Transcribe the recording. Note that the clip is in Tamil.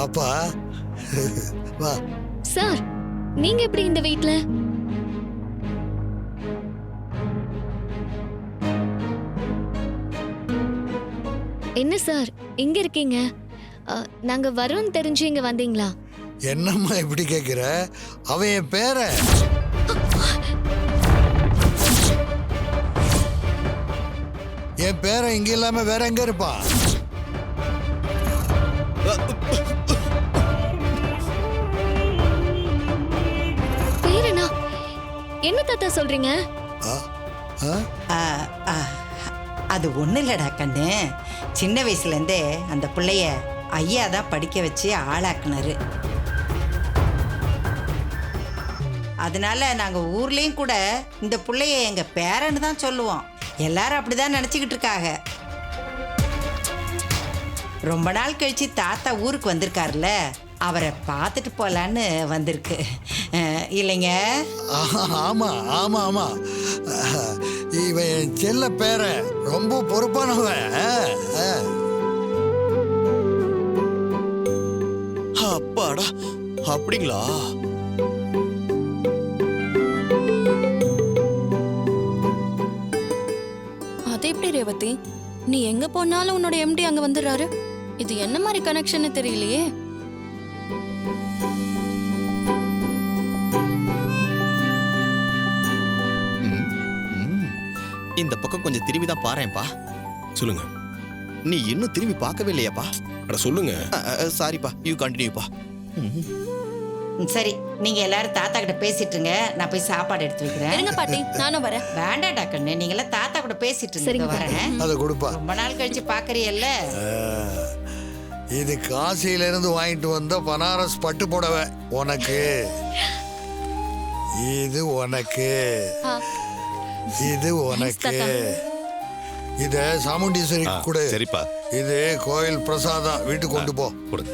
வாப்பா. வா. சார் நீங்க எப்படி இந்த வீட்ல? என்ன சார் இங்க இருக்கீங்க? நாங்க வரோம்னு தெரிஞ்சு இங்க வந்தீங்களா? என்னம்மா இப்படி கேட்கிற? அவன் என் பேரன். என் பேரன் இங்க இல்லாம வேற எங்க இருப்பான்? பேரனா? என்ன தாத்தா சொல்றீங்க? அது ஒன்றும் இல்லடா கண்ணு. சின்ன வயசுலேருந்தே அந்த பிள்ளைய ஐயா தான் படிக்க வச்சு ஆளாக்குனாரு. அதனால நாங்கள் ஊர்லேயும் கூட இந்த பிள்ளைய எங்கள் பேரன்னு தான் சொல்லுவோம். எல்லாரும் அப்படிதான் நினச்சிக்கிட்டு இருக்காங்க. ரொம்ப நாள் கழிச்சு தாத்தா ஊருக்கு வந்திருக்காருல்ல, அவரை பார்த்துட்டு போலான்னு வந்திருக்கு இல்லைங்க? ஆமா ஆமா ஆமா, இவன் என் செல்ல பேரன், ரொம்ப பொறுப்பானவன். அப்பாடா, அப்படிங்களா? அது எப்படி ரேவதி? நீ எங்க போனாலும் உன்னோட எம்டி அங்க வந்துடுறாரு. இது என்ன மாதிரி கனெக்ஷன் தெரியலையே. இந்த பக்கம் கொஞ்சம் திரும்பி தான் பாறேன்ப்பா. சொல்லுங்க. நீ இன்னும் திரும்பி பார்க்கவே இல்லையாப்பா? அட சொல்லுங்க. சாரிப்பா, யூ கண்டினியூப்பா. சரி, நீங்க எல்லாரும் தாத்தா கிட்ட பேசிட்டுங்க, நான் போய் சாப்பாடு எடுத்து வைக்கிறேன். இருங்க பாட்டி, நானும் வரேன். வேண்டாடா கண்ணு, நீங்க எல்லாம் தாத்தா கூட பேசிட்டு இருங்க, வரேன். அதை கொடுப்பா. ரொம்ப நாள் கழிச்சு பாக்குறீல்ல. இது காசியில இருந்து வாங்கிட்டு வந்த பனாரஸ் பட்டு புடவை உனக்கு. இது உனக்கு, இது உனக்கு. இத சாமுண்டீஸ்வரி கொடு. சரிப்பா. இது கோயில் பிரசாதம், வீட்டுக்கு கொண்டு போ. கொடுங்க.